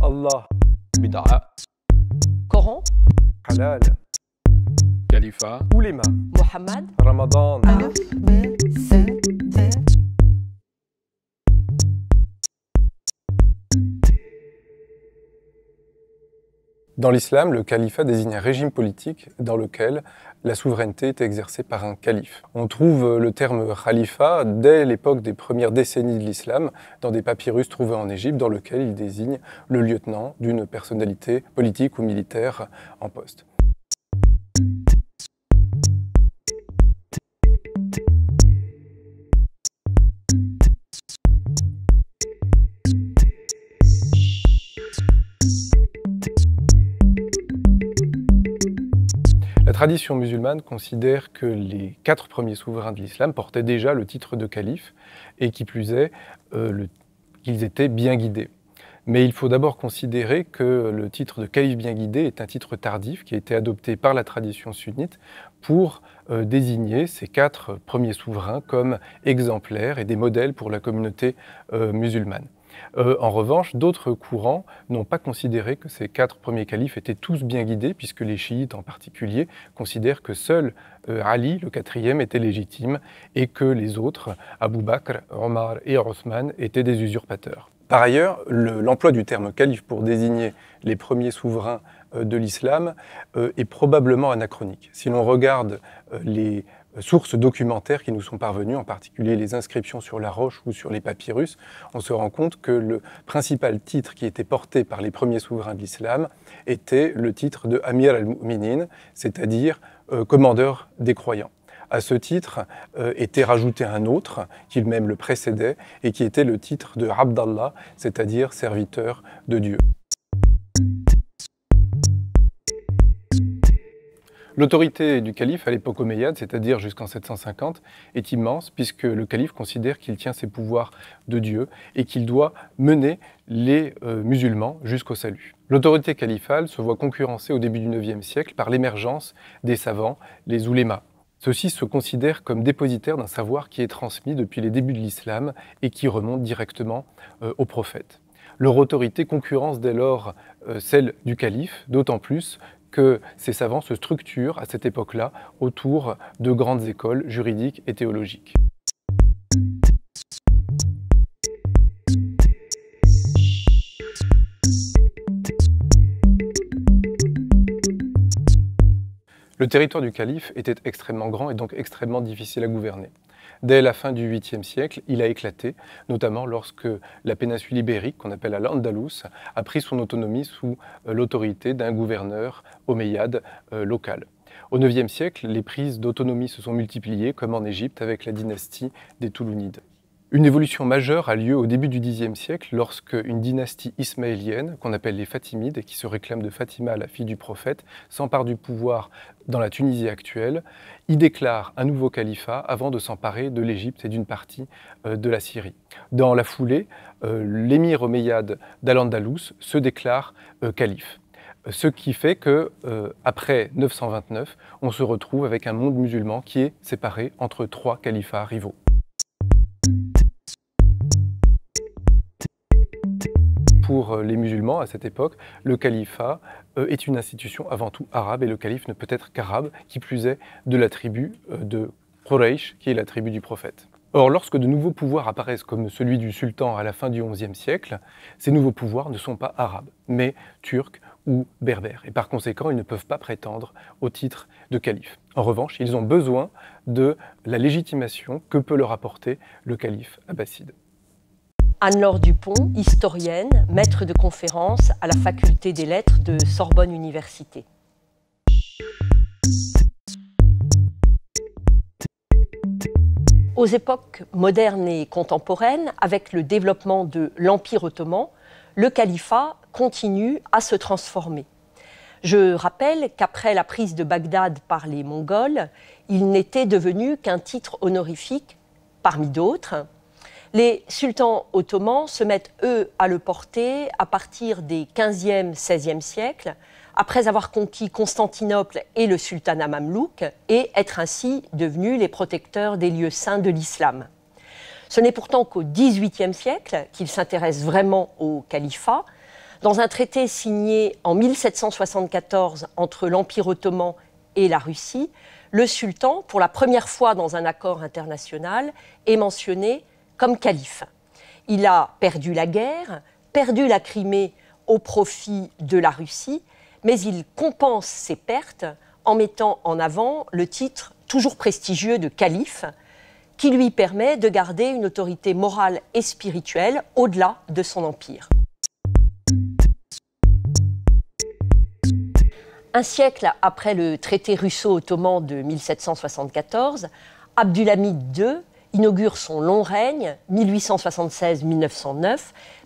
Allah, Bid'a, Coran, halal, Khalifa, ulema, Mohammed, Ramadan. Alif, B, C, D. Dans l'islam, le califat désigne un régime politique dans lequel la souveraineté est exercée par un calife. On trouve le terme khalifa dès l'époque des premières décennies de l'islam dans des papyrus trouvés en Égypte dans lesquels il désigne le lieutenant d'une personnalité politique ou militaire en poste. La tradition musulmane considère que les 4 premiers souverains de l'islam portaient déjà le titre de calife et qui plus est, qu'ils étaient bien guidés. Mais il faut d'abord considérer que le titre de calife bien guidé est un titre tardif qui a été adopté par la tradition sunnite pour désigner ces 4 premiers souverains comme exemplaires et des modèles pour la communauté musulmane. En revanche, d'autres courants n'ont pas considéré que ces 4 premiers califes étaient tous bien guidés, puisque les chiites en particulier considèrent que seul Ali, le 4e, était légitime et que les autres, Abu Bakr, Omar et Othman, étaient des usurpateurs. Par ailleurs, l'emploi du terme calife pour désigner les premiers souverains de l'islam est probablement anachronique. Si l'on regarde les sources documentaires qui nous sont parvenues, en particulier les inscriptions sur la roche ou sur les papyrus, on se rend compte que le principal titre qui était porté par les premiers souverains de l'islam était le titre de Amir al-Mu'minin, c'est-à-dire commandeur des croyants. À ce titre était rajouté un autre, qui même le précédait, et qui était le titre de Abdallah, c'est-à-dire serviteur de Dieu. L'autorité du calife à l'époque omeyyade, c'est-à-dire jusqu'en 750, est immense puisque le calife considère qu'il tient ses pouvoirs de Dieu et qu'il doit mener les musulmans jusqu'au salut. L'autorité califale se voit concurrencée au début du IXe siècle par l'émergence des savants, les oulémas. Ceux-ci se considèrent comme dépositaires d'un savoir qui est transmis depuis les débuts de l'islam et qui remonte directement au prophète. Leur autorité concurrence dès lors celle du calife, d'autant plus que ces savants se structurent à cette époque-là autour de grandes écoles juridiques et théologiques. Le territoire du calife était extrêmement grand et donc extrêmement difficile à gouverner. Dès la fin du 8e siècle, il a éclaté, notamment lorsque la péninsule ibérique, qu'on appelle l'Andalous, a pris son autonomie sous l'autorité d'un gouverneur omeyyade local. Au 9e siècle, les prises d'autonomie se sont multipliées, comme en Égypte avec la dynastie des Toulounides. Une évolution majeure a lieu au début du Xe siècle lorsque une dynastie ismaélienne, qu'on appelle les Fatimides et qui se réclame de Fatima, la fille du prophète, s'empare du pouvoir dans la Tunisie actuelle, y déclare un nouveau califat avant de s'emparer de l'Égypte et d'une partie de la Syrie. Dans la foulée, l'émir omeyyade d'Al-Andalus se déclare calife. Ce qui fait que, après 929, on se retrouve avec un monde musulman qui est séparé entre 3 califats rivaux. Pour les musulmans, à cette époque, le califat est une institution avant tout arabe et le calife ne peut être qu'arabe, qui plus est de la tribu de Quraysh, qui est la tribu du prophète. Or, lorsque de nouveaux pouvoirs apparaissent comme celui du sultan à la fin du XIe siècle, ces nouveaux pouvoirs ne sont pas arabes, mais turcs ou berbères. Et par conséquent, ils ne peuvent pas prétendre au titre de calife. En revanche, ils ont besoin de la légitimation que peut leur apporter le calife abbasside. Anne-Laure Dupont, historienne, maître de conférence à la faculté des lettres de Sorbonne Université. Aux époques modernes et contemporaines, avec le développement de l'Empire ottoman, le califat continue à se transformer. Je rappelle qu'après la prise de Bagdad par les Mongols, il n'était devenu qu'un titre honorifique parmi d'autres. Les sultans ottomans se mettent, eux, à le porter à partir des 15e, 16e siècles, après avoir conquis Constantinople et le sultanat mamelouk, et être ainsi devenus les protecteurs des lieux saints de l'islam. Ce n'est pourtant qu'au XVIIIe siècle qu'ils s'intéressent vraiment au califat, Dans un traité signé en 1774 entre l'Empire ottoman et la Russie, le sultan, pour la première fois dans un accord international, est mentionné comme calife. Il a perdu la guerre, perdu la Crimée au profit de la Russie, mais il compense ses pertes en mettant en avant le titre toujours prestigieux de calife, qui lui permet de garder une autorité morale et spirituelle au-delà de son empire. Un siècle après le traité russo-ottoman de 1774, Abdulhamid II inaugure son long règne, 1876-1909,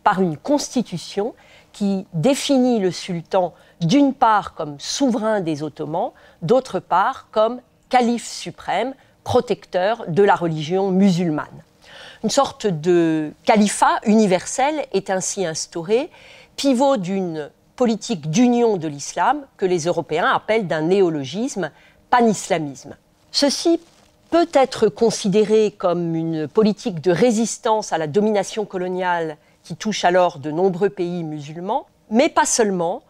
par une constitution qui définit le sultan d'une part comme souverain des Ottomans, d'autre part comme calife suprême, protecteur de la religion musulmane. Une sorte de califat universel est ainsi instauré, pivot d'une politique d'union de l'islam que les Européens appellent d'un néologisme, panislamisme. Ceci peut être considéré comme une politique de résistance à la domination coloniale qui touche alors de nombreux pays musulmans, mais pas seulement.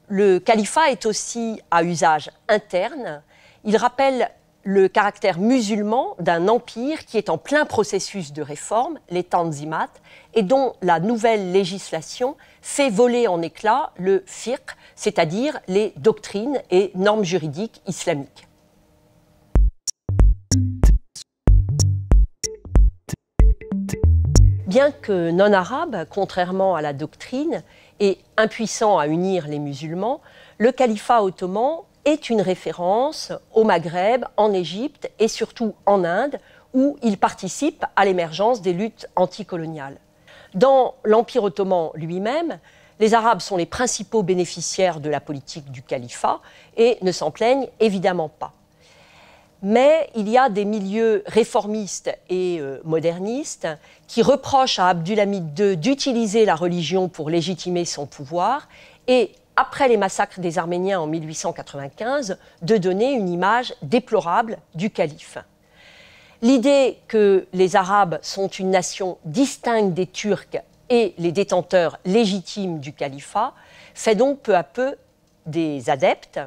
Le califat est aussi à usage interne. Il rappelle le caractère musulman d'un empire qui est en plein processus de réforme, les Tanzimat, et dont la nouvelle législation fait voler en éclats le fiqh, c'est-à-dire les doctrines et normes juridiques islamiques. Bien que non arabe, contrairement à la doctrine, et impuissant à unir les musulmans, le califat ottoman est une référence au Maghreb, en Égypte et surtout en Inde, où il participe à l'émergence des luttes anticoloniales. Dans l'Empire ottoman lui-même, les Arabes sont les principaux bénéficiaires de la politique du califat et ne s'en plaignent évidemment pas. Mais il y a des milieux réformistes et modernistes qui reprochent à Abdulhamid II d'utiliser la religion pour légitimer son pouvoir et, après les massacres des Arméniens en 1895, de donner une image déplorable du calife. L'idée que les Arabes sont une nation distincte des Turcs et les détenteurs légitimes du califat fait donc peu à peu des adeptes.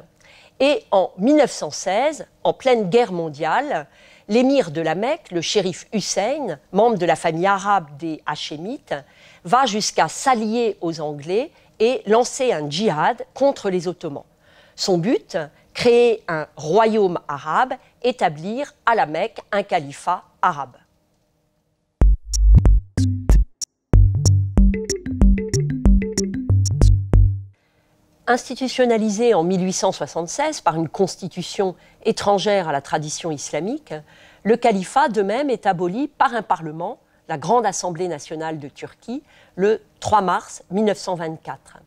Et en 1916, en pleine guerre mondiale, l'émir de la Mecque, le shérif Hussein, membre de la famille arabe des Hachémites, va jusqu'à s'allier aux Anglais et lancer un djihad contre les Ottomans. Son but, créer un royaume arabe, établir à la Mecque un califat arabe. Institutionnalisé en 1876 par une constitution étrangère à la tradition islamique, le califat de même est aboli par un parlement, la Grande Assemblée nationale de Turquie, le 3 mars 1924.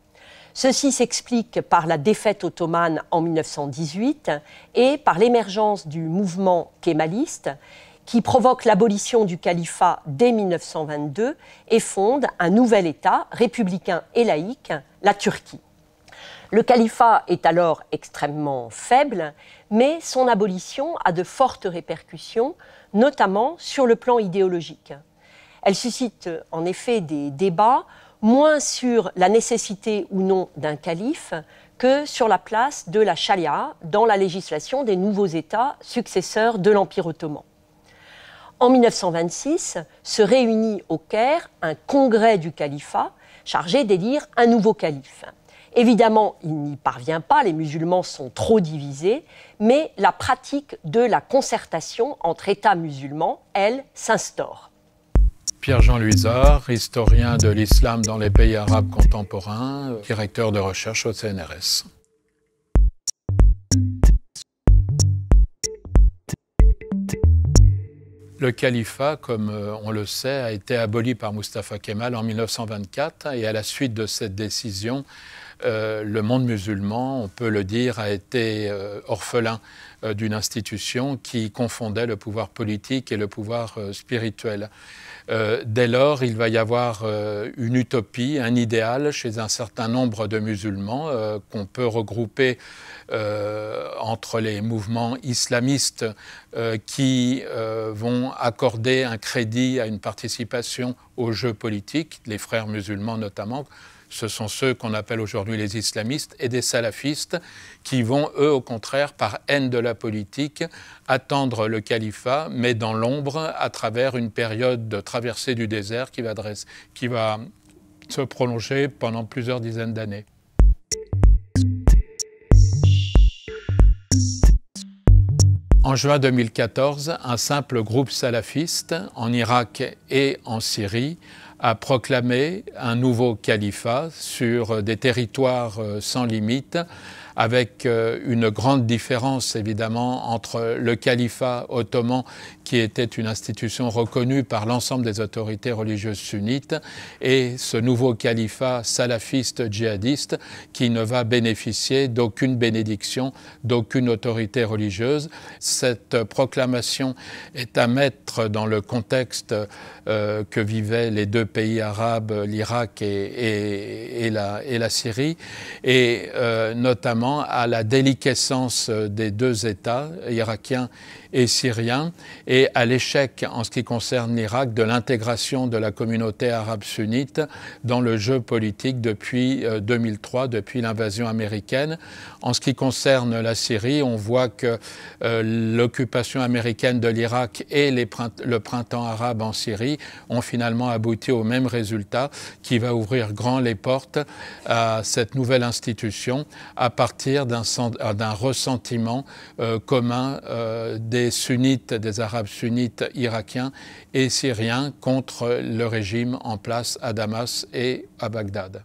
Ceci s'explique par la défaite ottomane en 1918 et par l'émergence du mouvement kémaliste qui provoque l'abolition du califat dès 1922 et fonde un nouvel État républicain et laïque, la Turquie. Le califat est alors extrêmement faible, mais son abolition a de fortes répercussions, notamment sur le plan idéologique. Elle suscite en effet des débats, moins sur la nécessité ou non d'un calife que sur la place de la charia dans la législation des nouveaux États successeurs de l'Empire ottoman. En 1926, se réunit au Caire un congrès du califat chargé d'élire un nouveau calife. Évidemment, il n'y parvient pas, les musulmans sont trop divisés, mais la pratique de la concertation entre États musulmans, elle, s'instaure. Pierre-Jean Luizard, historien de l'islam dans les pays arabes contemporains, directeur de recherche au CNRS. Le califat, comme on le sait, a été aboli par Mustafa Kemal en 1924 et à la suite de cette décision, le monde musulman, on peut le dire, a été orphelin d'une institution qui confondait le pouvoir politique et le pouvoir spirituel. Dès lors, il va y avoir une utopie, un idéal chez un certain nombre de musulmans qu'on peut regrouper entre les mouvements islamistes qui vont accorder un crédit à une participation aux jeux politiques, les frères musulmans notamment, ce sont ceux qu'on appelle aujourd'hui les islamistes, et des salafistes qui vont, eux, au contraire, par haine de la politique, attendre le califat, mais dans l'ombre, à travers une période de traversée du désert qui va se prolonger pendant plusieurs dizaines d'années. En juin 2014, un simple groupe salafiste en Irak et en Syrie a proclamé un nouveau califat sur des territoires sans limite, avec une grande différence évidemment entre le califat ottoman, qui était une institution reconnue par l'ensemble des autorités religieuses sunnites, et ce nouveau califat salafiste djihadiste qui ne va bénéficier d'aucune bénédiction, d'aucune autorité religieuse. Cette proclamation est à mettre dans le contexte que vivaient les deux pays arabes, l'Irak et la Syrie, et notamment à la déliquescence des deux États, irakiens et syriens, et à l'échec en ce qui concerne l'Irak de l'intégration de la communauté arabe sunnite dans le jeu politique depuis 2003, depuis l'invasion américaine. En ce qui concerne la Syrie, on voit que l'occupation américaine de l'Irak et le printemps arabe en Syrie ont finalement abouti au même résultat, qui va ouvrir grand les portes à cette nouvelle institution à partir d'un ressentiment commun des sunnites, des arabes sunnites irakiens et syriens contre le régime en place à Damas et à Bagdad.